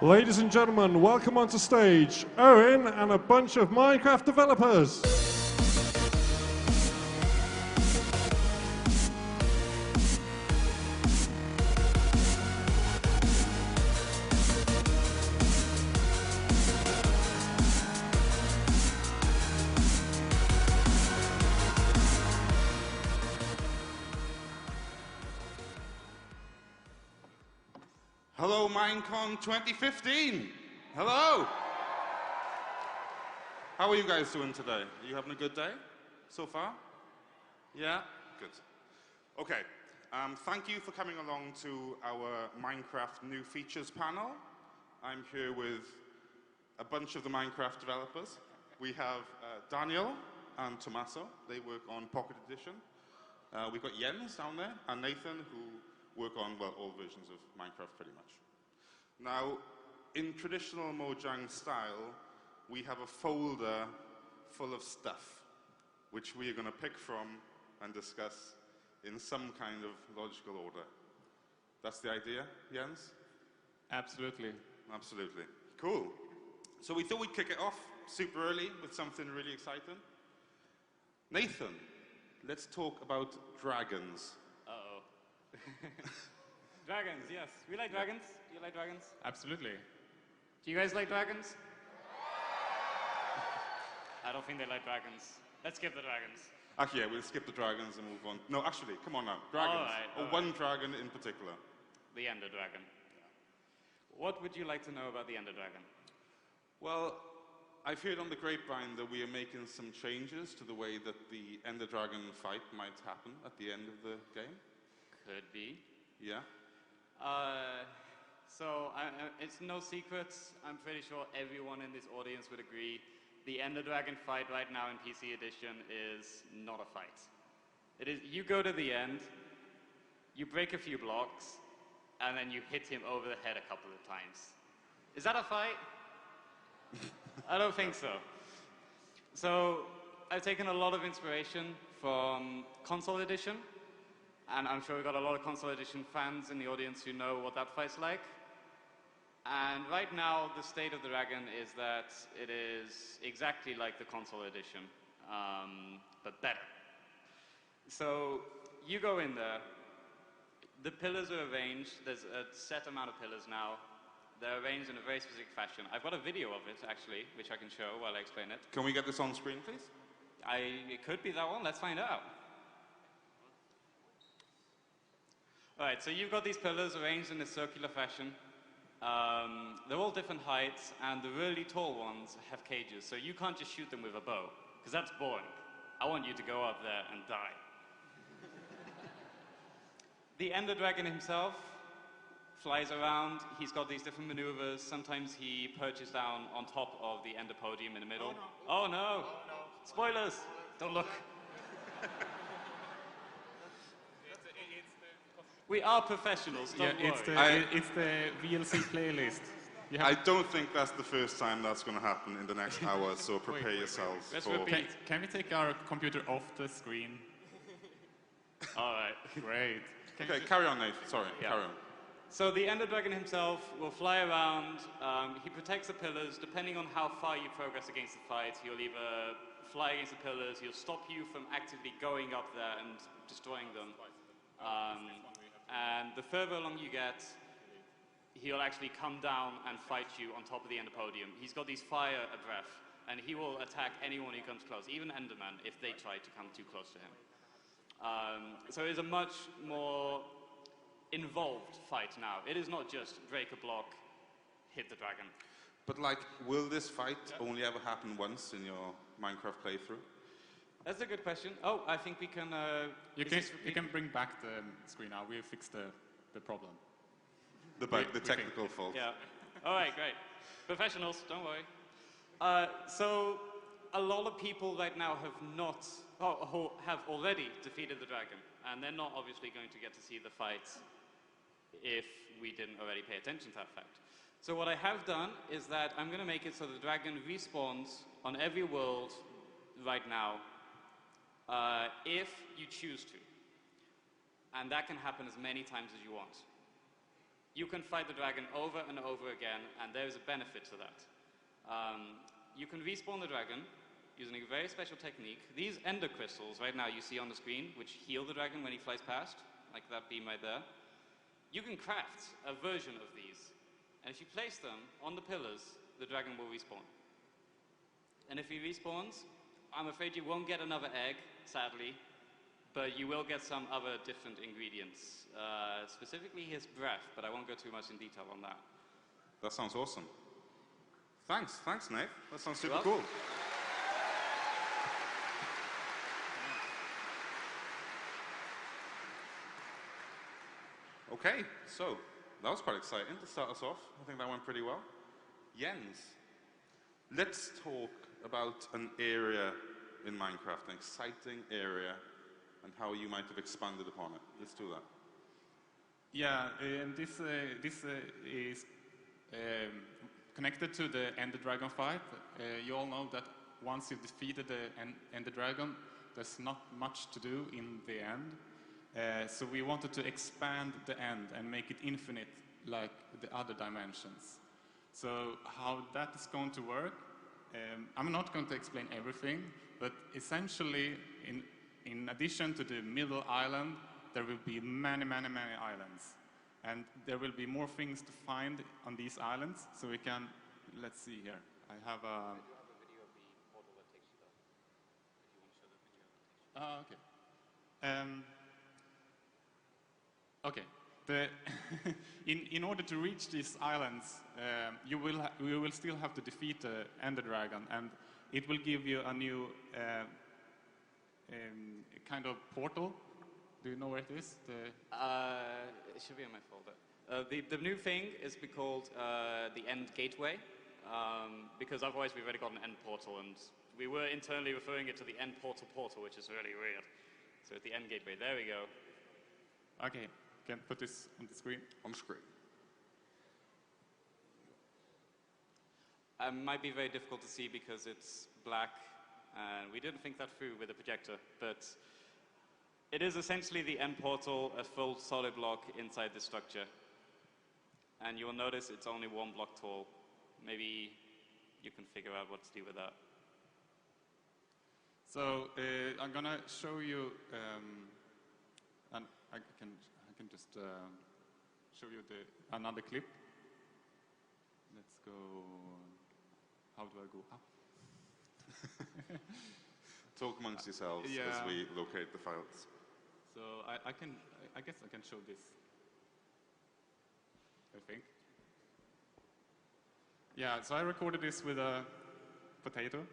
Ladies and gentlemen, welcome onto stage, Owen and a bunch of Minecraft developers. Hello, Minecon 2015. Hello. How are you guys doing today? Are you having a good day so far? Yeah? Good. Okay. Thank you for coming along to our Minecraft New Features panel. I'm here with a bunch of the Minecraft developers. We have Daniel and Tommaso. They work on Pocket Edition. We've got Jens down there and Nathan, who work on, well, all versions of Minecraft pretty much. Now, in traditional Mojang style, we have a folder full of stuff, which we are going to pick from and discuss in some kind of logical order. That's the idea, Jens? Absolutely. Absolutely. Cool. So we thought we'd kick it off super early with something really exciting. Nathan, let's talk about dragons. Uh-oh. Dragons, yes. We like dragons. Do you like dragons? Absolutely. Do you guys like dragons? I don't think they like dragons. Let's skip the dragons. Actually, yeah, we'll skip the dragons and move on. No, actually, come on now. Dragons. All right. One dragon in particular. The Ender Dragon. What would you like to know about the Ender Dragon? Well, I've heard on the grapevine that we are making some changes to the way that the Ender Dragon fight might happen at the end of the game. Could be. Yeah? It's no secret. I'm pretty sure everyone in this audience would agree. The Ender Dragon fight right now in PC Edition is not a fight. It is, you go to the end, you break a few blocks, and then you hit him over the head a couple of times. Is that a fight? I don't think so. So, I've taken a lot of inspiration from Console Edition, and I'm sure we've got a lot of Console Edition fans in the audience who know what that fight's like. And right now, the state of the dragon is that it is exactly like the Console Edition, but better. So, you go in there, the pillars are arranged, there's a set amount of pillars now. They're arranged in a very specific fashion. I've got a video of it, actually, which I can show while I explain it. Can we get this on screen, please? It could be that one, let's find out. Alright, so you've got these pillars arranged in a circular fashion. They're all different heights, and the really tall ones have cages, so you can't just shoot them with a bow, because that's boring. I want you to go up there and die. The Ender Dragon himself flies around. He's got these different maneuvers. Sometimes he perches down on top of the Ender Podium in the middle. Oh no! Oh, no. Spoilers! Don't look. We are professionals, don't worry. It's the VLC playlist. I don't think that's the first time that's going to happen in the next hour, so prepare yourselves. Let's repeat. Can we take our computer off the screen? All right. Great. Okay, carry on, Nate. Sorry, carry on. So the Ender Dragon himself will fly around. He protects the pillars. Depending on how far you progress against the fight, he'll either fly against the pillars, he'll stop you from actively going up there and destroying them. And the further along you get, he'll actually come down and fight you on top of the Ender Podium. He's got these fire breath, and he will attack anyone who comes close, even Endermen, if they try to come too close to him. So it's a much more involved fight now. It is not just break a block, hit the dragon. But like, will this fight only ever happen once in your Minecraft playthrough? That's a good question. Oh, I think we can... You can bring back the screen now. We fixed the problem. The technical fault. Yeah. All right, great. Professionals, don't worry. So, a lot of people right now have already defeated the dragon, and they're not obviously going to get to see the fight if we didn't already pay attention to that fact. So what I have done is that I'm going to make it so the dragon respawns on every world right now, if you choose to. And that can happen as many times as you want. You can fight the dragon over and over again, and there is a benefit to that. You can respawn the dragon using a very special technique. These ender crystals right now you see on the screen, which heal the dragon when he flies past, like that beam right there. You can craft a version of these, and if you place them on the pillars, the dragon will respawn. And if he respawns, I'm afraid you won't get another egg, sadly, but you will get some other different ingredients, specifically his breath, but I won't go too much in detail on that. That sounds awesome. Thanks, Nate. That sounds super You're cool. welcome. Okay, so that was quite exciting to start us off. I think that went pretty well. Jens, let's talk about an area in Minecraft, an exciting area, and how you might have expanded upon it. Let's do that. Yeah, and this is connected to the Ender Dragon fight. You all know that once you've defeated the Ender Dragon, there's not much to do in the end. So we wanted to expand the end and make it infinite like the other dimensions. So how that is going to work, I'm not going to explain everything, but essentially in addition to the middle island, there will be many islands. And there will be more things to find on these islands, so we can, let's see here. I have a... I do have a video of the portal that takes you there, if you want to show the video that takes you there. Okay. In order to reach these islands, you will still have to defeat the Ender Dragon, and it will give you a new kind of portal. Do you know where it is? It should be in my folder. The new thing is called the End Gateway, because otherwise we've already got an End Portal, and we were internally referring it to the End Portal, which is really weird. So the End Gateway, there we go. Okay, can put this on the screen. On screen. Might be very difficult to see because it's black, and we didn't think that through with the projector, but it is essentially the End Portal, a full solid block inside the structure. And you will notice it's only one block tall. Maybe you can figure out what to do with that. So I'm gonna show you, and I can just show you another clip. Let's go. How do I go up? Talk amongst yourselves as we locate the files. So I guess I can show this. I think. Yeah, so I recorded this with a potato.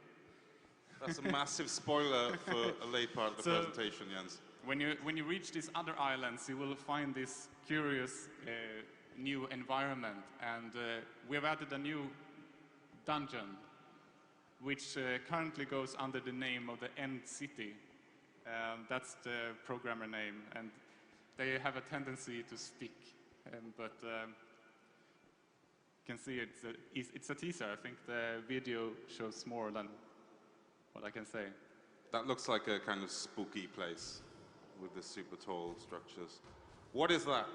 That's a massive spoiler for a late part of the presentation, Jens. When you reach these other islands, you will find this curious new environment, and we have added a new dungeon, which currently goes under the name of the End City. That's the programmer name, and they have a tendency to stick. But you can see it's a teaser. I think the video shows more than what I can say. That looks like a kind of spooky place with the super tall structures. What is that?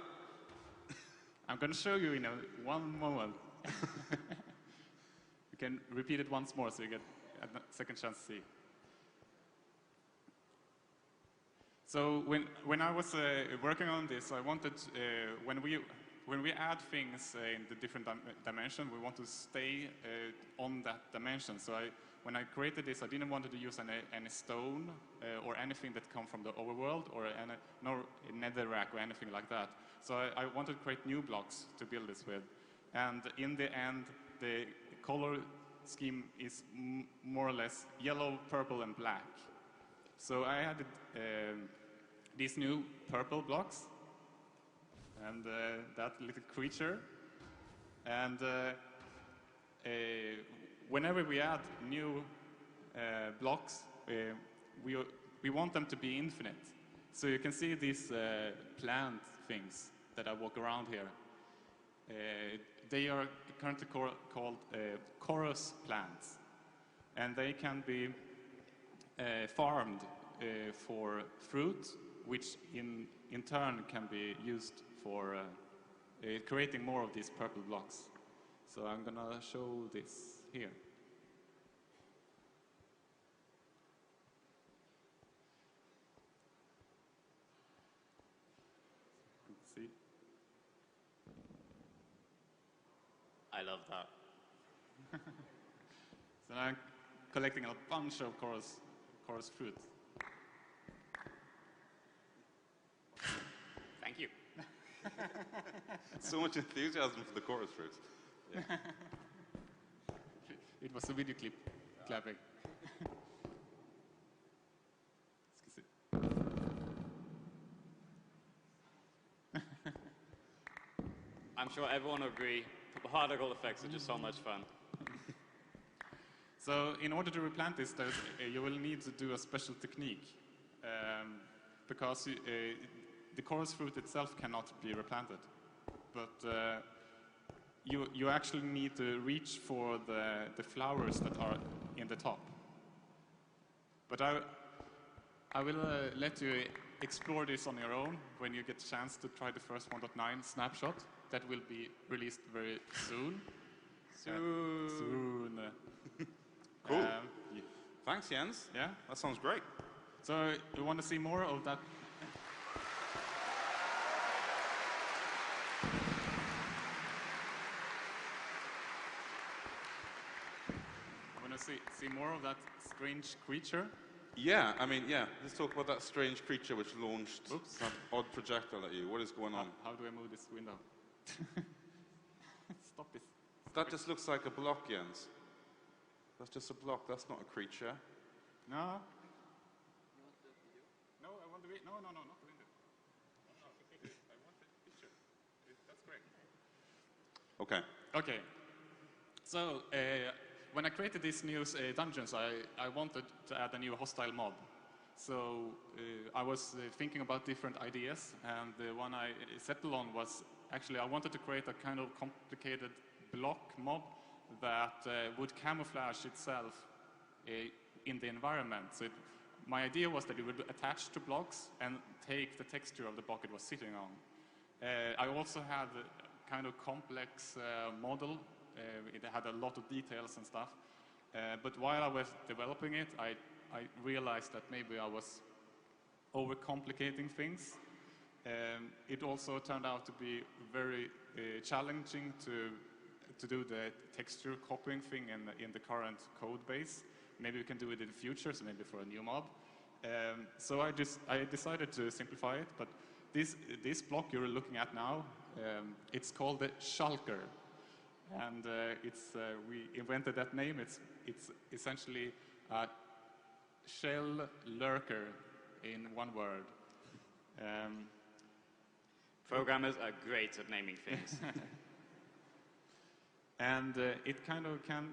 I'm going to show you in one moment. You can repeat it once more so you get a second chance to see. So when I was working on this, I wanted, when we add things in the different dimension, we want to stay on that dimension. So when I created this, I didn't want to use any stone or anything that come from the overworld or no netherrack or anything like that. So I wanted to create new blocks to build this with. And in the end, the color scheme is more or less yellow, purple, and black. So I added these new purple blocks and that little creature. And whenever we add new blocks, we want them to be infinite. So you can see these plant things that I walk around here. They are currently called chorus plants, and they can be farmed for fruit, which in turn can be used for creating more of these purple blocks. So I'm gonna show this here. Let's see. I love that. So now I'm collecting a bunch of chorus fruit. Thank you. So much enthusiasm for the chorus fruits. Yeah. It was a video clip clapping. Excuse me. I'm sure everyone will agree, particle effects are just so much fun. So in order to replant this, you will need to do a special technique because the chorus fruit itself cannot be replanted. But you actually need to reach for the flowers that are in the top. But I will let you explore this on your own when you get a chance to try the first 1.9 snapshot that will be released very soon. Soon. Cool. Thanks, Jens. Yeah? That sounds great. So you want to see more of that? Want to see more of that strange creature? Yeah, I mean, yeah. Let's talk about that strange creature which launched Oops. that odd projectile at you. What is going on? How do I move this window? Stop this. That just looks like a block, Jens. That's just a block. That's not a creature. No. No, I want the window. No, not the window. No, I want the picture. That's correct. Okay. Okay. So when I created these new dungeons, I wanted to add a new hostile mob. So I was thinking about different ideas, and the one I settled on was actually I wanted to create a kind of complicated block mob that would camouflage itself in the environment. So my idea was that it would attach to blocks and take the texture of the block it was sitting on. I also had a kind of complex model. It had a lot of details and stuff. But while I was developing it, I realized that maybe I was overcomplicating things. It also turned out to be very challenging to do the texture copying thing in the current code base. Maybe we can do it in the future, so maybe for a new mob. So I decided to simplify it, but this block you're looking at now, it's called the shulker. And we invented that name. It's essentially a shell lurker in one word. Programmers are great at naming things. And it kind of can,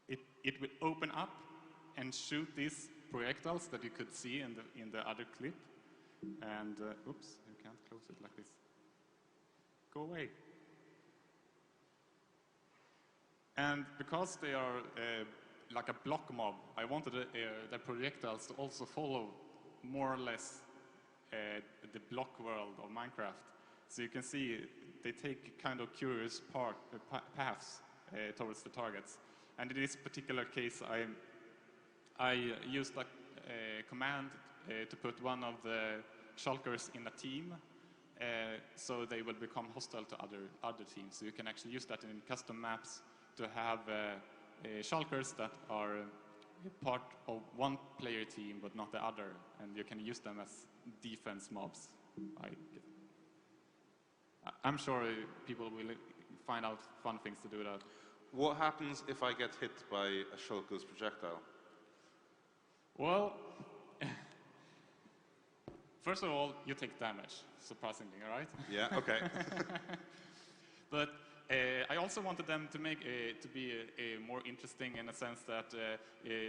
it will open up and shoot these projectiles that you could see in the other clip. And oops, you can't close it like this. Go away. And because they are like a block mob, I wanted the projectiles to also follow more or less the block world of Minecraft. So you can see they take kind of curious paths towards the targets. And in this particular case, I used a command to put one of the shulkers in a team, so they will become hostile to other teams. So you can actually use that in custom maps to have shulkers that are part of one player team but not the other, and you can use them as defense mobs. I'm sure people will find out fun things to do that. What happens if I get hit by a shulker's projectile? Well, first of all, you take damage, surprisingly, all right? Yeah, okay. But I also wanted them to make to be more interesting in a sense that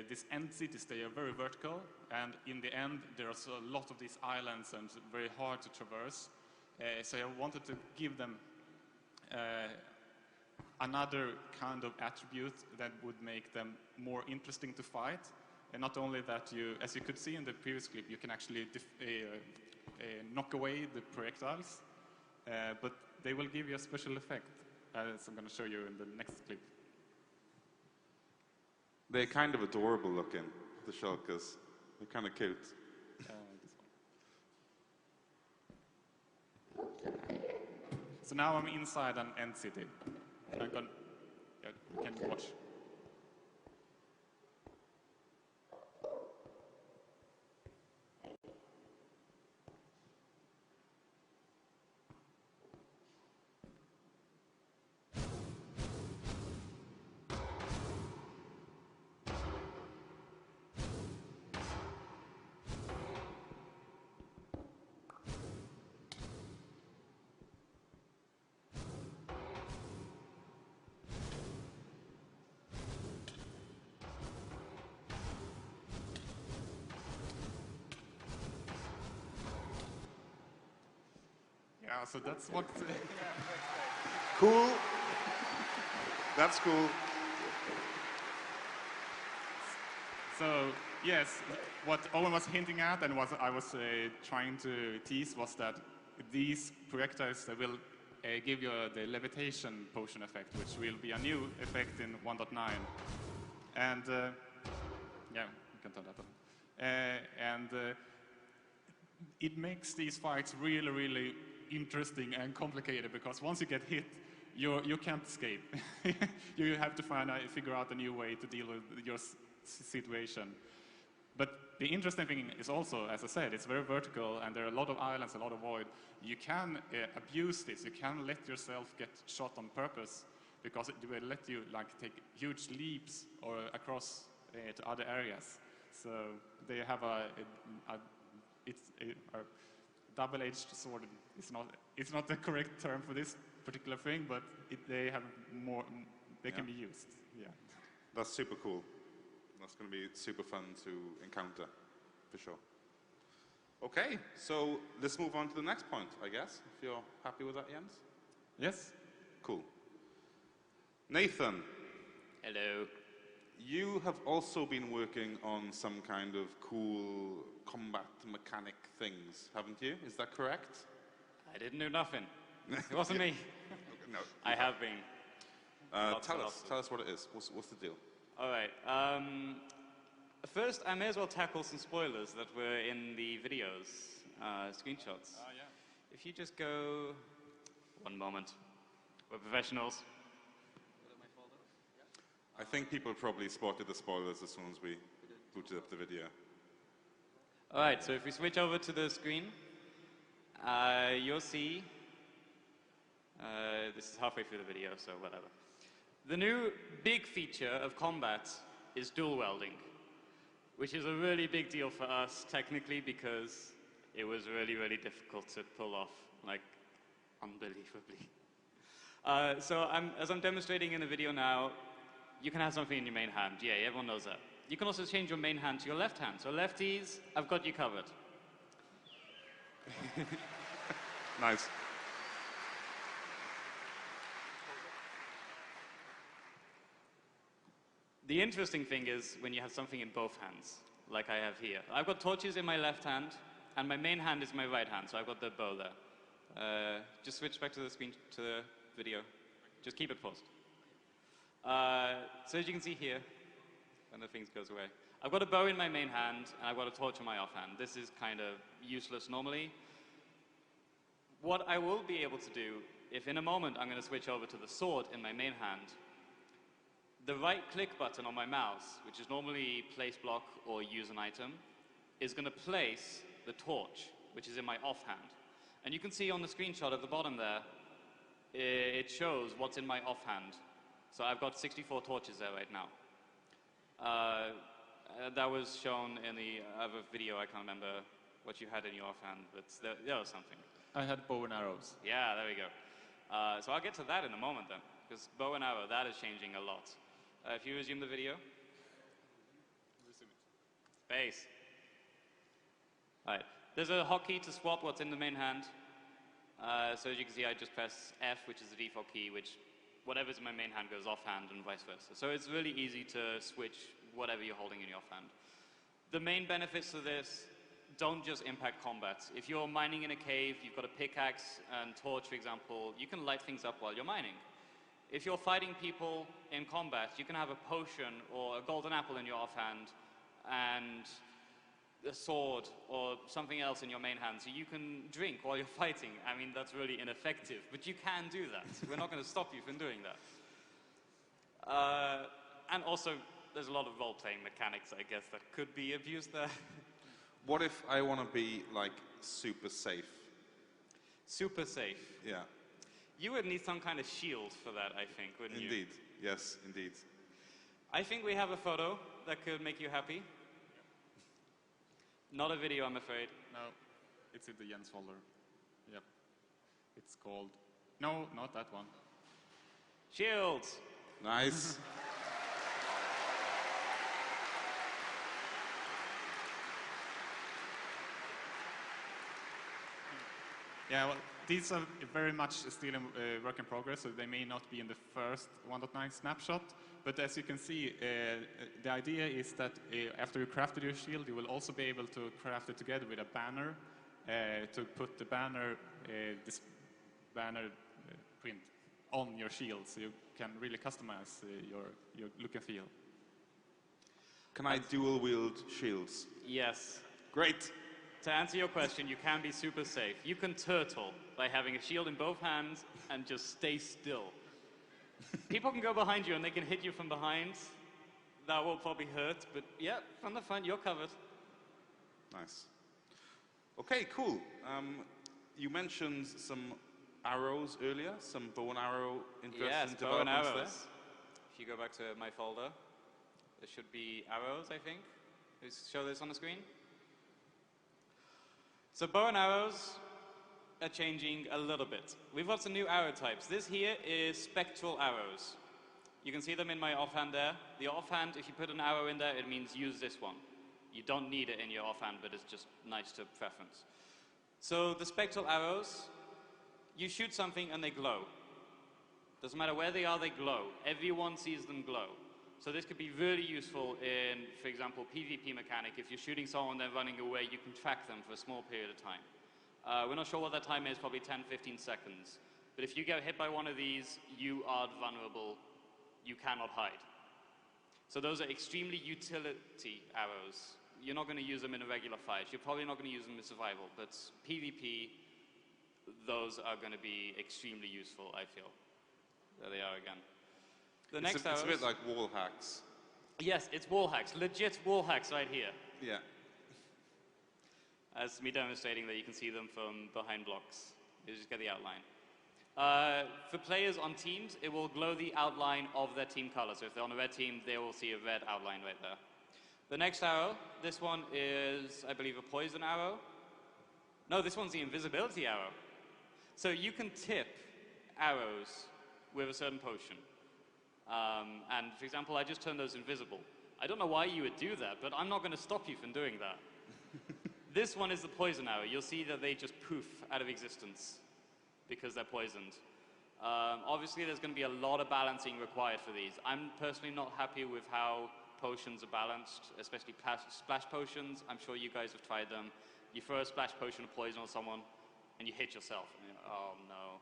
these end cities, they are very vertical, and in the end, there's a lot of these islands and very hard to traverse. So I wanted to give them another kind of attribute that would make them more interesting to fight. And not only that, as you could see in the previous clip, you can actually knock away the projectiles, but they will give you a special effect, as I'm going to show you in the next clip. They're kind of adorable looking, the shulkers. They're kind of cute. This one. So now I'm inside an end city. I'm going, yeah, you can watch. Yeah, so that's what... Cool. That's cool. So, yes, what Owen was hinting at and what I was trying to tease was that these projectiles they will give you the levitation potion effect, which will be a new effect in 1.9. And, yeah, you can turn that on. It makes these fights really, really interesting and complicated because once you get hit, you can't escape. You have to figure out a new way to deal with your situation. But the interesting thing is also, as I said, it's very vertical and there are a lot of islands, a lot of void. You can abuse this. You can let yourself get shot on purpose because it will let you like take huge leaps or across to other areas. So they have a double-edged sword. It's not the correct term for this particular thing, but they have more. They can be used. Yeah. That's super cool. That's going to be super fun to encounter, for sure. Okay, so let's move on to the next point, I guess, if you're happy with that, Jens? Yes. Cool. Nathan. Hello. You have also been working on some kind of cool combat mechanic things, haven't you? Is that correct? I didn't do nothing. It wasn't me. No. I have been. Tell us what it is. What's the deal? All right. First, I may as well tackle some spoilers that were in the videos, screenshots. Yeah. If you just go... One moment. We're professionals. I think people probably spotted the spoilers as soon as we booted up the video. All right, so if we switch over to the screen, you'll see... this is halfway through the video, so whatever. The new big feature of combat is dual welding, which is a really big deal for us technically because it was really, really difficult to pull off, like unbelievably. So as I'm demonstrating in the video now, you can have something in your main hand. Yeah, everyone knows that. You can also change your main hand to your left hand. So lefties, I've got you covered. Nice. The interesting thing is when you have something in both hands, like I have here. I've got torches in my left hand, and my main hand is my right hand, so I've got the bow there. Just switch back to the screen, to the video. Just keep it paused. So as you can see here, when the thing goes away, I've got a bow in my main hand, and I've got a torch in my offhand. This is kind of useless normally. What I will be able to do, if in a moment I'm going to switch over to the sword in my main hand, the right-click button on my mouse, which is normally place block or use an item, is going to place the torch, which is in my offhand. And you can see on the screenshot at the bottom there, it shows what's in my offhand. So I've got 64 torches there right now. That was shown in the other video. I can't remember what you had in your offhand, but there was something. I had bow and arrows. Yeah, there we go. So I'll get to that in a moment then, because bow and arrow, that is changing a lot. If you resume the video. Resume it. Space. All right. There's a hotkey to swap what's in the main hand. So as you can see, I just press F, which is the default key, which whatever's in my main hand goes offhand and vice versa. So it's really easy to switch whatever you're holding in your offhand. The main benefits of this, don't just impact combat. If you're mining in a cave, you've got a pickaxe and torch, for example, you can light things up while you're mining. If you're fighting people in combat, you can have a potion or a golden apple in your offhand and a sword or something else in your main hand, so you can drink while you're fighting. I mean, that's really ineffective, but you can do that. We're not going to stop you from doing that. And also, there's a lot of role-playing mechanics, I guess, that could be abused there. What if I want to be, like, super safe? Super safe. Yeah. You would need some kind of shield for that, I think, wouldn't you? Indeed. Yes, indeed. I think we have a photo that could make you happy. Not a video, I'm afraid. No, it's in the Jens folder. Yep. It's called... No, not that one. Shields! Nice. Yeah, well, these are very much still in work in progress, so they may not be in the first 1.9 snapshot. But as you can see, the idea is that after you crafted your shield, you will also be able to craft it together with a banner to put the banner, this banner print on your shield, so you can really customize your look and feel. Can I dual wield shields? Yes. Great. To answer your question, you can be super safe. You can turtle by having a shield in both hands and just stay still. People can go behind you and they can hit you from behind. That will probably hurt, but yeah, from the front, you're covered. Nice. Okay, cool. You mentioned some arrows earlier, some bow and arrow interesting bow and developments arrows. there. If you go back to my folder, there should be arrows, I think. Let's show this on the screen. So bow and arrows are changing a little bit. We've got some new arrow types. This here is spectral arrows. You can see them in my offhand there. The offhand, if you put an arrow in there, it means use this one. You don't need it in your offhand, but it's just nice to preference. So the spectral arrows, you shoot something and they glow. Doesn't matter where they are, they glow. Everyone sees them glow. So this could be really useful in, for example, PvP mechanic. If you're shooting someone, they're running away, you can track them for a small period of time. We're not sure what that time is, probably 10, 15 seconds. But if you get hit by one of these, you are vulnerable. You cannot hide. So those are extremely utility arrows. You're not going to use them in a regular fight. You're probably not going to use them in survival. But PvP, those are going to be extremely useful, I feel. There they are again. The next arrows, it's a bit like wall hacks. Yes, it's wall hacks. Legit wall hacks right here. Yeah. As me demonstrating that you can see them from behind blocks. You just get the outline. For players on teams, it will glow the outline of their team color. So if they're on a red team, they will see a red outline right there. The next arrow, this one is, I believe, a poison arrow. No, this one's the invisibility arrow. So you can tip arrows with a certain potion. And for example, I just turned those invisible. I don't know why you would do that, but I'm not going to stop you from doing that. This one is the poison arrow. You'll see that they just poof out of existence because they're poisoned. Obviously, there's going to be a lot of balancing required for these. I'm personally not happy with how potions are balanced, especially splash potions. I'm sure you guys have tried them. You throw a splash potion of poison on someone, and you hit yourself. And you're, oh no.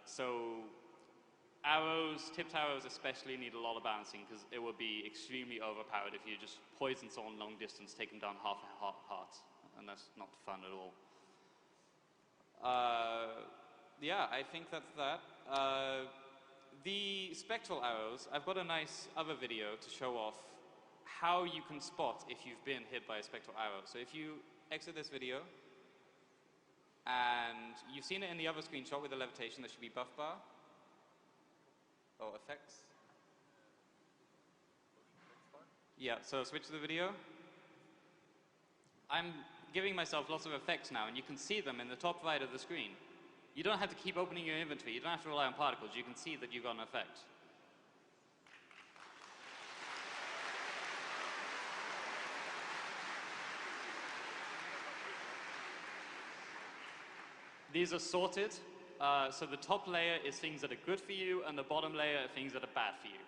So arrows, tipped arrows especially, need a lot of balancing because it would be extremely overpowered if you just poison someone long distance, take them down half a heart, and that's not fun at all. Yeah, I think that's that. The spectral arrows, I've got a nice other video to show off how you can spot if you've been hit by a spectral arrow. So if you exit this video, and you've seen it in the other screenshot with the levitation, there should be buff bar. Oh, effects. Yeah, so switch to the video. I'm giving myself lots of effects now, and you can see them in the top right of the screen. You don't have to keep opening your inventory. You don't have to rely on particles. You can see that you've got an effect. These are sorted. So the top layer is things that are good for you, and the bottom layer are things that are bad for you.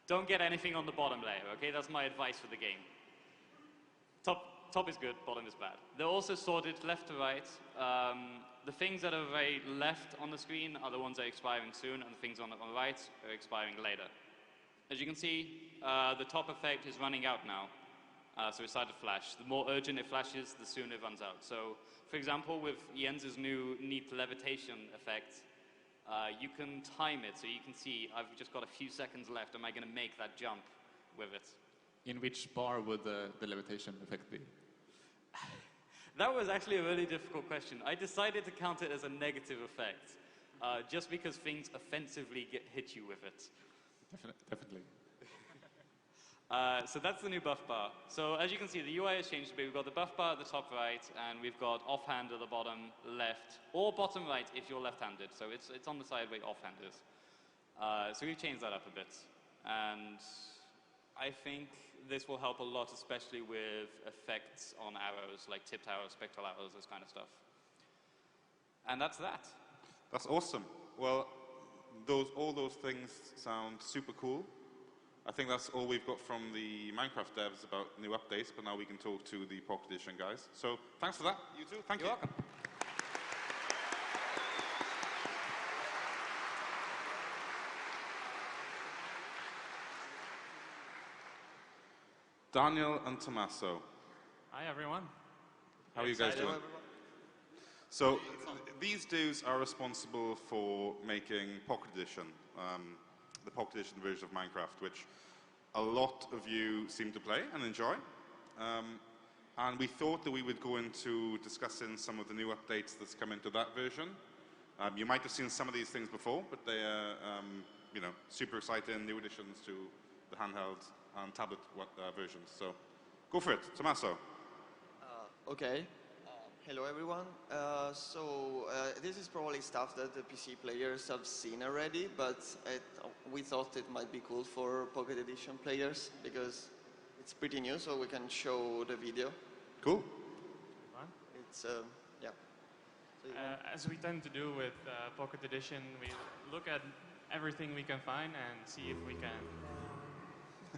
Don't get anything on the bottom layer, okay? That's my advice for the game. top is good, bottom is bad. They're also sorted left to right. The things that are very left on the screen are the ones that are expiring soon, and the things on the right are expiring later. As you can see, the top effect is running out now. So it started to flash. The more urgent it flashes, the sooner it runs out. So, for example, with Jens's new neat levitation effect, you can time it, so you can see I've just got a few seconds left. Am I going to make that jump with it? In which bar would the levitation effect be? That was actually a really difficult question. I decided to count it as a negative effect, just because things offensively hit you with it. Definitely. So that's the new buff bar. So as you can see, the UI has changed a bit. We've got the buff bar at the top right, and we've got offhand at the bottom left, or bottom right if you're left-handed. So it's on the side where offhand is. So we've changed that up a bit. And I think this will help a lot, especially with effects on arrows, like tipped arrows, spectral arrows, this kind of stuff. And that's that. That's awesome. Well, all those things sound super cool. I think that's all we've got from the Minecraft devs about new updates, but now we can talk to the Pocket Edition guys. So thanks for that, you two. Thank you. You're welcome. Daniel and Tommaso. Hi, everyone. How are you guys doing? So these dudes are responsible for making Pocket Edition, the Pocket Edition version of Minecraft, which a lot of you seem to play and enjoy. And we thought that we would go into discussing some of the new updates that's come into that version. You might have seen some of these things before, but they are, you know, super exciting new additions to the handheld and tablet versions. So go for it, Tommaso. Okay. Hello, everyone. This is probably stuff that the PC players have seen already, but we thought it might be cool for Pocket Edition players because it's pretty new, so we can show the video. Cool. It's, yeah. As we tend to do with Pocket Edition, we look at everything we can find and see if we can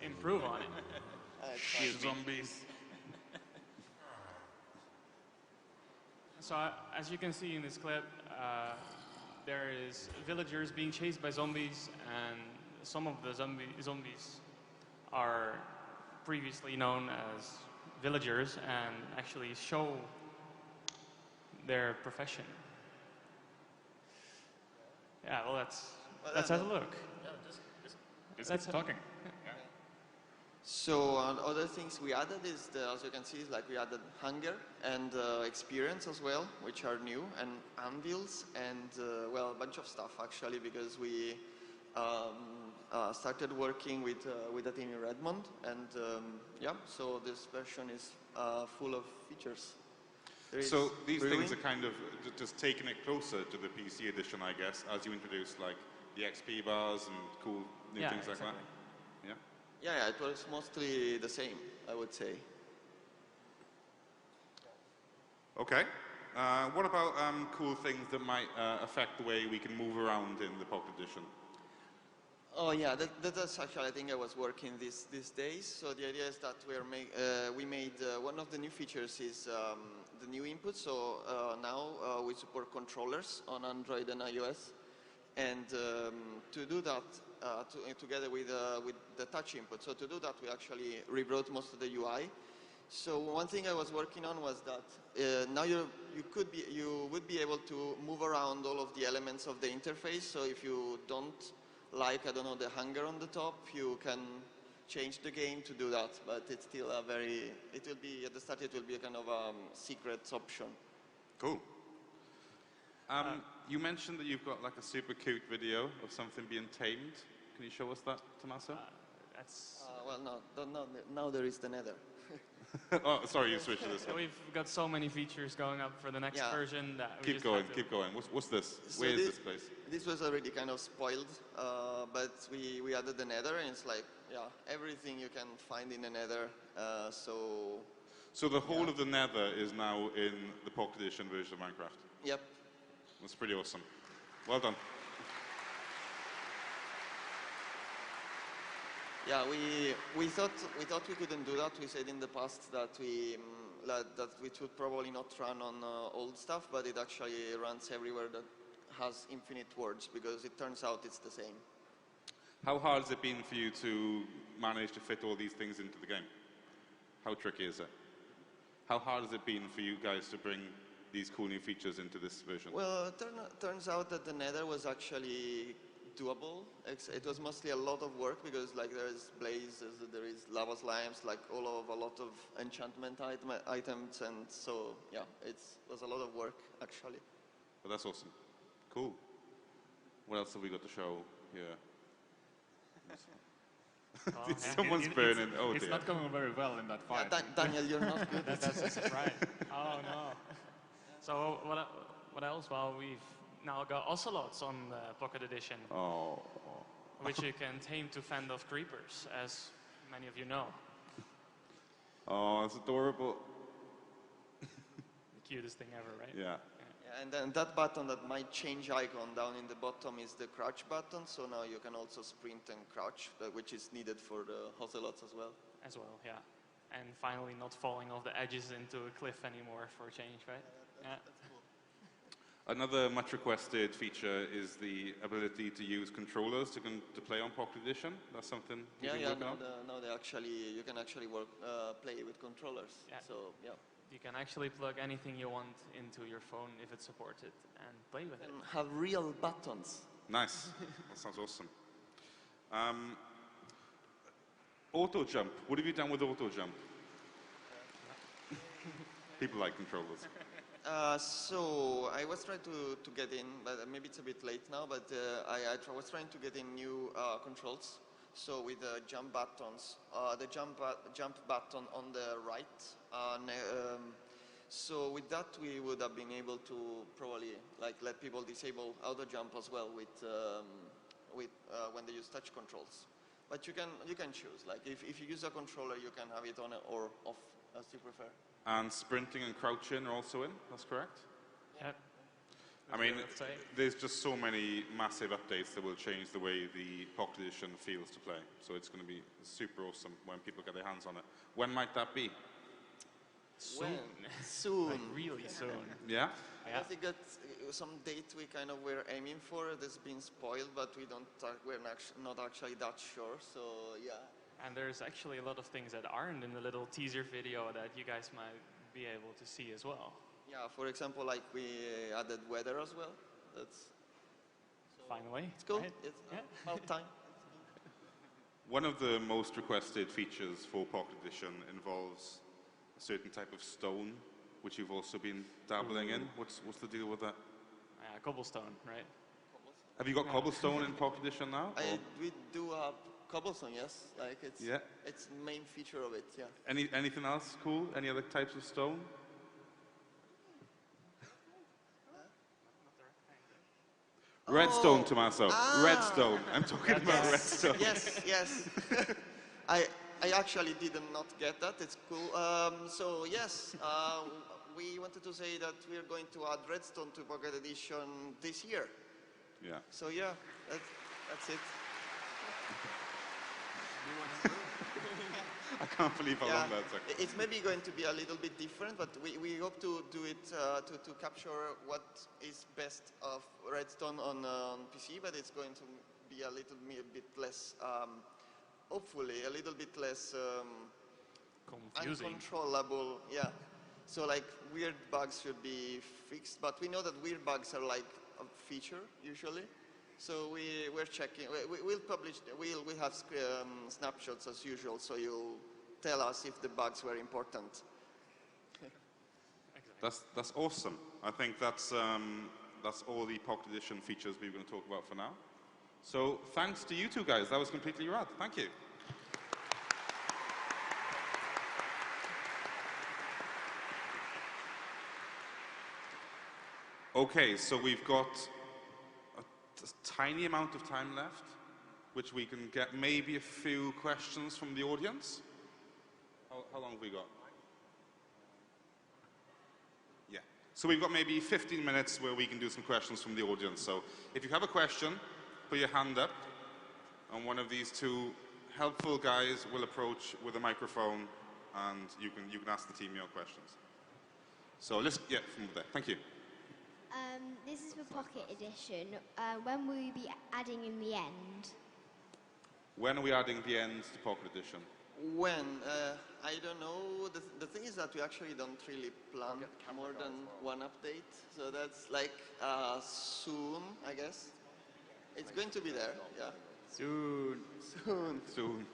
improve on it. Zombies. So as you can see in this clip, there is villagers being chased by zombies, and some of the zombies are previously known as villagers and actually show their profession. Yeah, well, let's have a look. Just keep talking. So other things we added is, as you can see, we added hunger and experience as well, which are new, and anvils, and well, a bunch of stuff actually, because we started working with a team in Redmond, and yeah, so this version is full of features. So these things are kind of just taking it closer to the PC edition, I guess, as you introduce like the XP bars and cool new things like that. Yeah. Yeah, it was mostly the same, I would say. Okay. What about cool things that might affect the way we can move around in the Pocket Edition? Oh yeah, that's actually, I think I was working these days. So the idea is that we made one of the new features is the new input. So now we support controllers on Android and iOS, and to do that, together with the touch input. So to do that, we actually rewrote most of the UI. So one thing I was working on was that now you would be able to move around all of the elements of the interface. So if you don't like, I don't know, the hunger on the top, you can change the game to do that. But it's still a it will be, at the start, it will be a kind of secret option. Cool. You mentioned that you've got like a super cute video of something being tamed. Can you show us that, Tommaso? Well, no, now there is the nether. Oh, sorry, you switched to this one. We've got so many features going up for the next version that we keep going. What's this? So Where is this place? This was already kind of spoiled, but we added the nether, and it's like, yeah, everything you can find in the nether. So the whole of the nether is now in the Pocket Edition version of Minecraft? Yep. That's pretty awesome. Well done. Yeah, we thought we couldn't do that. We said in the past that that which would probably not run on old stuff, but it actually runs everywhere that has infinite words, because it turns out it's the same. How hard has it been for you to manage to fit all these things into the game? How tricky is it? How hard has it been for you guys to bring these cool new features into this version? Well, turns out that the Nether was actually doable. It was mostly a lot of work, because like there is blazes, there is lava slimes, like a lot of enchantment items, and so yeah, it was a lot of work actually. But that's awesome. Cool. What else have we got to show here? Well, Someone's burning. Oh It's dear. not going very well in that fight. Daniel, you're not good. That's a surprise. Oh no. So what else? Well, we've now got ocelots on the Pocket Edition, Oh. which you can tame to fend off creepers, as many of you know. Oh, that's adorable. The cutest thing ever, right? Yeah. Yeah, and then that button that might change icon down in the bottom is the crouch button, so now you can also sprint and crouch, which is needed for the ocelots as well. As well, yeah. And finally, not falling off the edges into a cliff anymore for a change, right? Yeah. Another much requested feature is the ability to use controllers to play on Pocket Edition. That's something you've been working on? Now you can actually play with controllers. Yeah. So yeah. You can actually plug anything you want into your phone if it's supported and play with it. And have real buttons. Nice. That sounds awesome. Auto jump. What have you done with auto jump? People like controllers. So I was trying to get in, but maybe it's a bit late now, but I was trying to get in new controls. So with the jump buttons, the jump button on the right, so with that we would have been able to probably like let people disable auto jump as well with when they use touch controls. But you can choose, like if you use a controller you can have it on or off as you prefer. And sprinting and crouching are also in, that's correct? Yep. I mean, Let's say. there's just so many massive updates that will change the way the Pocket Edition feels to play. So it's going to be super awesome when people get their hands on it. When might that be? Soon. Soon. Like really soon. Yeah? Yeah. I think that some date we kind of were aiming for. It has been spoiled, but we're not actually that sure. So yeah. And there's actually a lot of things that aren't in the little teaser video that you guys might be able to see as well. Yeah, for example, like we added weather as well. That's Finally. it's cool. right? It's Yeah. about time. One of the most requested features for Pocket Edition involves a certain type of stone, which you've also been dabbling in. What's the deal with that? Yeah, cobblestone, right? Have you got cobblestone in Pocket Edition now? or- We do have cobblestone, yes. Like it's Yeah. it's the main feature of it. Yeah. Anything else cool? Any other types of stone? Redstone, Tommaso. Redstone. I'm talking about redstone. Yes. I actually did not get that. It's cool. So yes, we wanted to say that we are going to add redstone to Pocket Edition this year. Yeah. So yeah, that's it. I can't believe how long that took. It's maybe going to be a little bit different, but we hope to do it to capture what is best of redstone on PC, but it's going to be a bit less, hopefully, a little bit less Confusing. uncontrollable. Yeah. So like weird bugs should be fixed, but we know that weird bugs are like a feature usually. So we're checking. We'll publish. We'll have snapshots as usual. So you'll tell us if the bugs were important. That's awesome. I think that's all the Pocket Edition features we were going to talk about for now. So thanks to you two guys. That was completely rad. Thank you. Okay, so we've got a tiny amount of time left, which we can get maybe a few questions from the audience. How long have we got? Yeah. So we've got maybe 15 minutes where we can do some questions from the audience. So if you have a question, put your hand up, and one of these two helpful guys will approach with a microphone and you can ask the team your questions. So let's from there. Thank you. This is for Pocket Edition. When will you be adding in the end? When are we adding the ends to Pocket Edition? When? I don't know. The thing is that we actually don't really plan more than one update. So that's like soon, I guess. It's going to be there, yeah. Soon. Soon. Soon.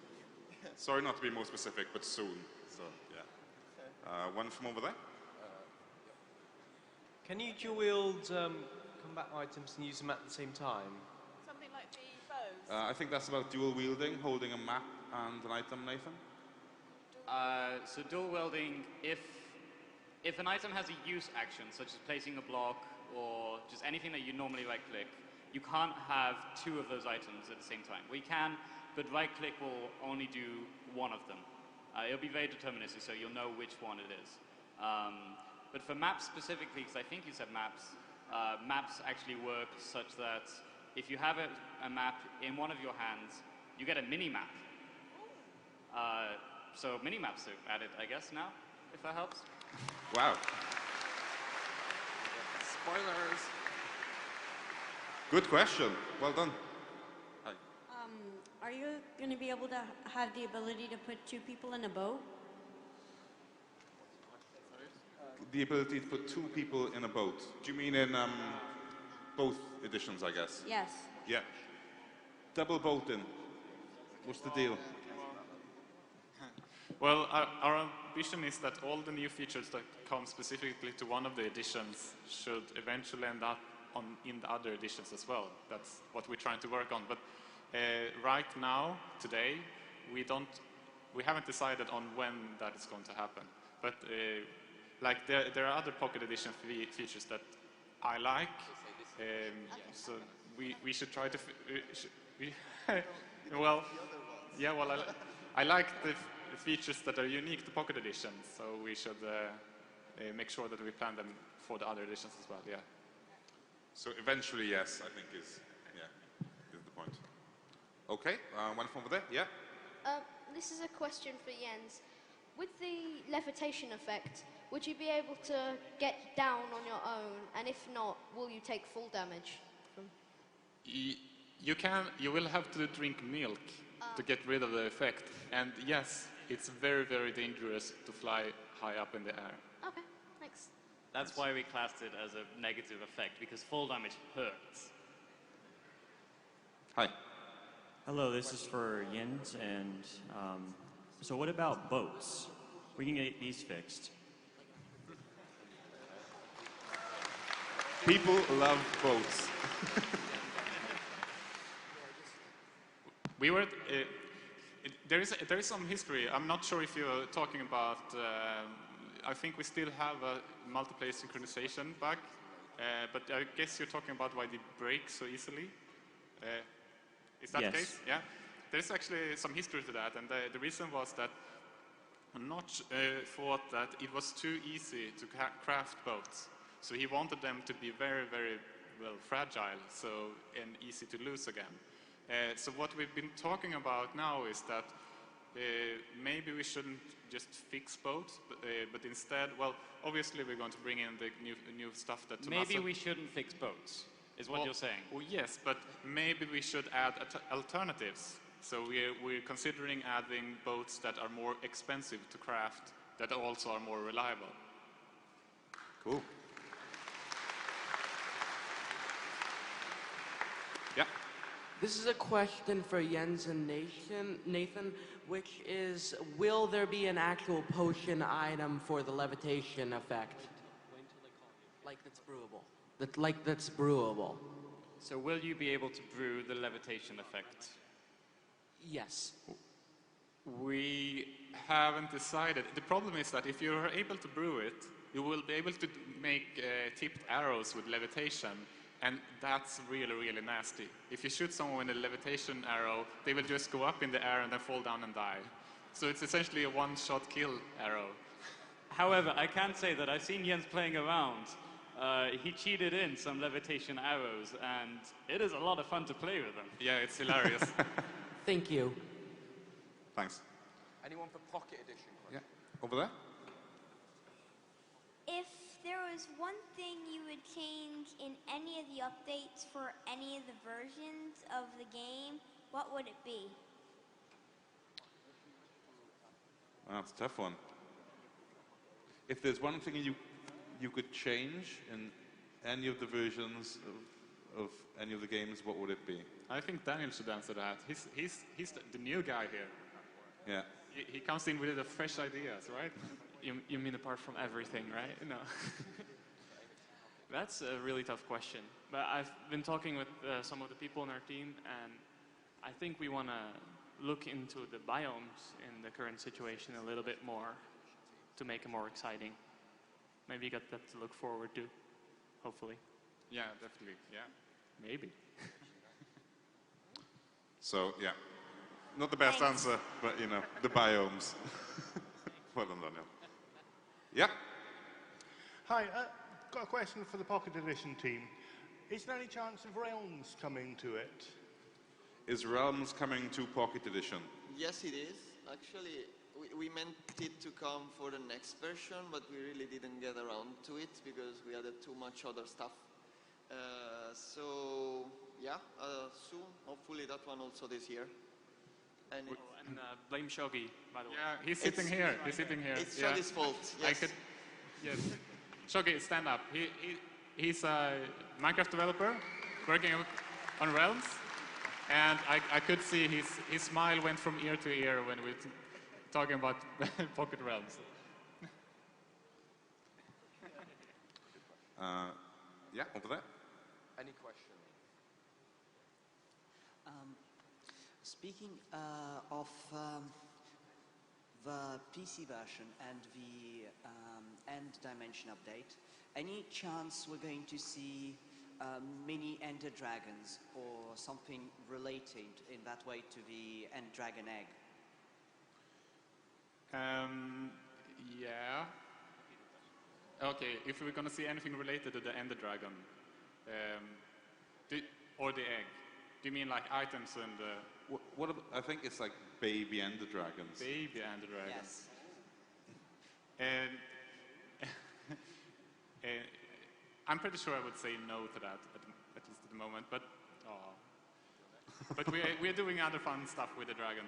Sorry not to be more specific, but soon. So, yeah. One from over there. Can you dual wield combat items and use them at the same time? Something like the bows? I think that's about dual wielding, holding a map and an item, Nathan. So dual wielding, if an item has a use action, such as placing a block or just anything that you normally right-click, you can't have two of those items at the same time. We can, but right-click will only do one of them. It'll be very deterministic, so you'll know which one it is. But for maps specifically, because I think you said maps, maps actually work such that if you have a map in one of your hands, you get a mini-map. So mini-maps are added, I guess, now, if that helps. Wow. Spoilers. Good question. Well done. Hi. Are you going to be able to have the ability to put two people in a boat? The ability to put two people in a boat. Do you mean in both editions, I guess? Yes. Yeah. Double boating. What's the deal? Well, our ambition is that all the new features that come specifically to one of the editions should eventually end up in the other editions as well. That's what we're trying to work on. But right now, today, we haven't decided on when that is going to happen. But like there are other Pocket Edition features that I like. So we should try to. Well, yeah. Well, I like the features that are unique to Pocket Edition, so we should make sure that we plan them for the other editions as well. Yeah. So eventually, yes, I think is the point. Okay, one from over there. Yeah. This is a question for Jens. With the levitation effect, would you be able to get down on your own? And if not, will you take full damage? You will have to drink milk to get rid of the effect. And yes, it's very, very dangerous to fly high up in the air. Okay, thanks. That's why we classed it as a negative effect, because full damage hurts. Hi. Hello, this is for Jens, and so what about boats? We can get these fixed. People love boats. We were. There is some history. I'm not sure if you're talking about. I think we still have a multiplayer synchronization bug, but I guess you're talking about why they break so easily. Is that the case? Yeah. There's actually some history to that, and the reason was that Notch thought that it was too easy to craft boats, so he wanted them to be very, very well fragile, and easy to lose again. So what we've been talking about now is that maybe we shouldn't just fix boats, but instead, well, obviously we're going to bring in the new stuff that Tommaso... Maybe we shouldn't fix boats, is what you're saying. Well, yes, but maybe we should add alternatives. So we're considering adding boats that are more expensive to craft, that also are more reliable. Cool. Yeah. This is a question for Jens and Nathan, which is, will there be an actual potion item for the levitation effect? Like that's brewable. That's brewable. So will you be able to brew the levitation effect? Yes. We haven't decided. The problem is that if you're able to brew it, you will be able to make tipped arrows with levitation, and that's really, really nasty. If you shoot someone with a levitation arrow, they will just go up in the air and then fall down and die. So it's essentially a one-shot kill arrow. However, I can say that I've seen Jens playing around. He cheated in some levitation arrows, and it is a lot of fun to play with them. Yeah, it's hilarious. Thank you. Thanks. Anyone for Pocket Edition? Yeah. Over there. If there was one thing you would change in any of the updates for any of the versions of the game, what would it be? That's a tough one. If there's one thing you could change in any of the versions of any of the games, what would it be? I think Daniel should answer that. He's the new guy here. Yeah. He comes in with the fresh ideas, right? You mean apart from everything, right? No. That's a really tough question. But I've been talking with some of the people in our team, and I think we want to look into the biomes in the current situation a little bit more to make it more exciting. Maybe you got that to look forward to, hopefully. Yeah, definitely, yeah. Maybe. So, yeah. Not the best answer, but, you know, the biomes. Well done, Daniel. Yeah? Hi, got a question for the Pocket Edition team. Is there any chance of Realms coming to it? Is Realms coming to Pocket Edition? Yes, it is. Actually, we meant it to come for the next version, but we really didn't get around to it because we added too much other stuff. So, yeah, soon, hopefully that one also this year. And blame Shoggy, by the way. Yeah, he's sitting here. He's sitting here. It's yeah. Shoggy's fault, yes. Yes. Shoggy, stand up. He's a Minecraft developer working on Realms. And I could see his smile went from ear to ear when we were talking about Pocket Realms. Yeah, over there. Any question? Speaking of the PC version and the end dimension update, any chance we're going to see mini Ender Dragons or something related in that way to the End Dragon egg? Yeah. Okay, if we're going to see anything related to the Ender Dragon, or the egg, do you mean like items and... I think it's like baby Ender Dragons. Baby Ender Dragons. Yes. And I'm pretty sure I would say no to that, at least at the moment, but we're doing other fun stuff with the dragon.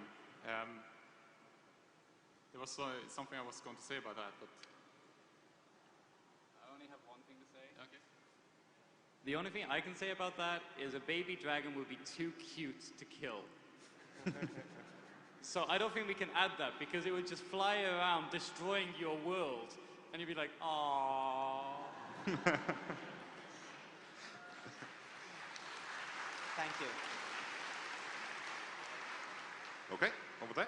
There was something I was going to say about that, but... I only have one thing to say. Okay. The only thing I can say about that is a baby dragon would be too cute to kill. So I don't think we can add that because it would just fly around destroying your world. And you'd be like, aww. Thank you. Okay, over there.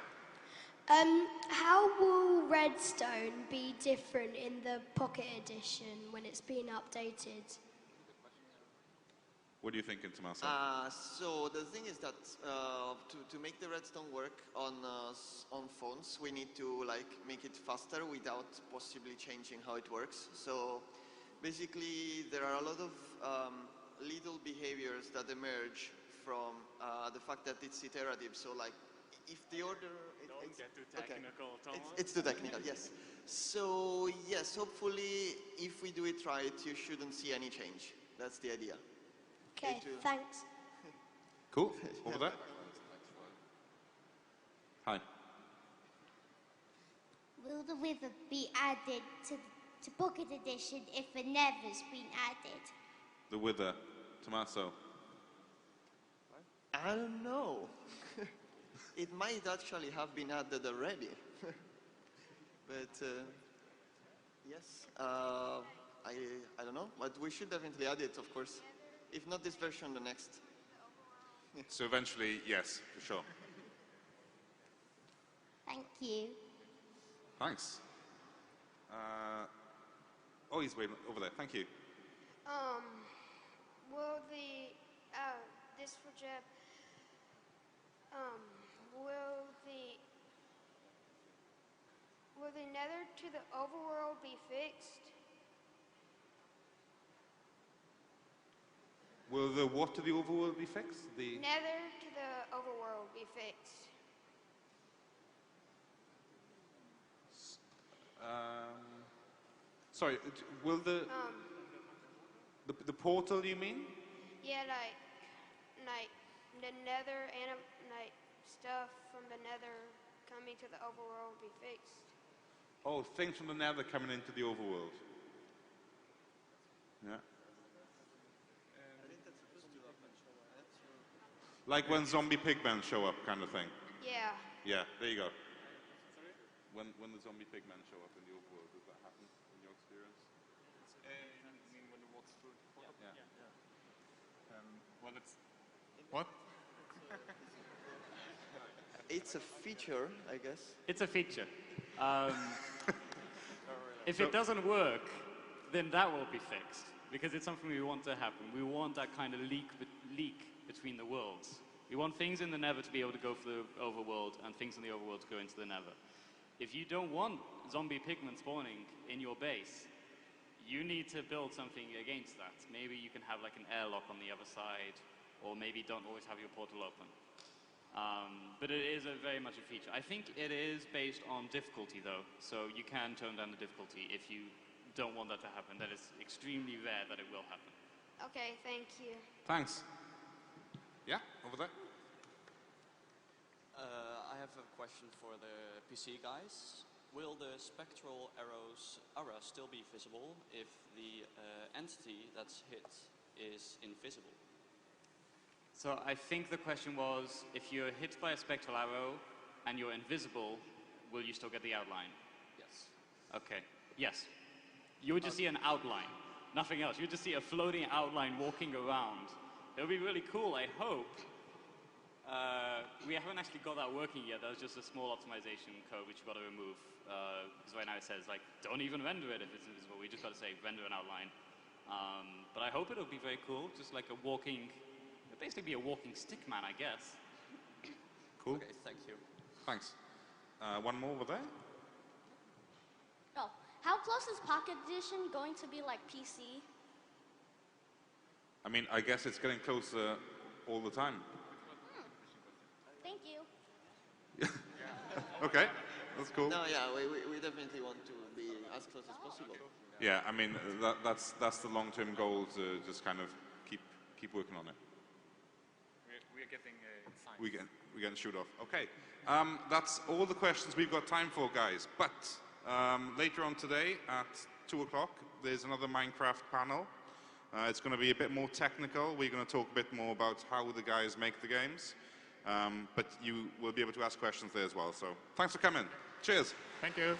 How will Redstone be different in the Pocket Edition when it's been updated? What do you think, Tommaso? So the thing is that to make the redstone work on phones, we need to like make it faster without possibly changing how it works. So basically, there are a lot of little behaviors that emerge from the fact that it's iterative. So like, if the order... Don't get too technical, okay. Thomas. It's too technical, yes. So yes, hopefully, if we do it right, you shouldn't see any change. That's the idea. Okay, thanks. Cool. Over there. Hi. Will the Wither be added to Pocket Edition if a Nether's been added? The Wither. Tommaso. I don't know. It might actually have been added already. But yes, I don't know. But we should definitely add it, of course. If not this version, the next. So eventually, yes, for sure. Thank you. Thanks. Oh, he's waiting over there. Thank you. Will the this for Jeb? Will the nether to the overworld be fixed? Will the what to the overworld be fixed? The Nether to the overworld be fixed. Sorry, will the portal, you mean? Yeah, like the nether like stuff from the nether coming to the overworld be fixed. Oh, things from the nether coming into the overworld. Yeah. Like when zombie pigmen show up, kind of thing. Yeah. Yeah, there you go. When the zombie pigmen show up in the overworld, does that happen in your experience? You mean when you walk through the portal? Yeah. Well, it's... What? It's a feature, I guess. It's a feature. If it doesn't work, then that will be fixed, because it's something we want to happen. We want that kind of leak between the worlds. We want things in the nether to be able to go for the overworld, and things in the overworld to go into the nether. If you don't want zombie pigmen spawning in your base, you need to build something against that. Maybe you can have like an airlock on the other side, or maybe don't always have your portal open. But it is very much a feature. I think it is based on difficulty though, so you can tone down the difficulty if you don't want that to happen. That is extremely rare that it will happen. Okay, thank you. Thanks. Yeah, over there. I have a question for the PC guys. Will the spectral aura still be visible if the entity that's hit is invisible? So I think the question was, if you're hit by a spectral arrow and you're invisible, will you still get the outline? Yes. Okay, yes. You would just see an outline, nothing else. You would just see a floating outline walking around. It would be really cool, I hope. We haven't actually got that working yet. That was just a small optimization code which we've got to remove. Because right now it says, like, don't even render it if it's invisible. We just got to say, render an outline. But I hope it'll be very cool, just like a walking... It'd basically be a walking stick man, I guess. Cool. Okay, thank you. Thanks. One more over there. Oh, how close is Pocket Edition going to be like PC? I mean, I guess it's getting closer all the time. Thank you. Okay, that's cool. No, yeah, we definitely want to be as close as possible. Yeah, I mean, that's the long-term goal, to just kind of keep working on it. We're getting signs. We're getting shoot off. Okay, that's all the questions we've got time for, guys. But later on today at 2 o'clock, there's another Minecraft panel. It's going to be a bit more technical. We're going to talk a bit more about how the guys make the games. But you will be able to ask questions there as well. So thanks for coming. Cheers. Thank you.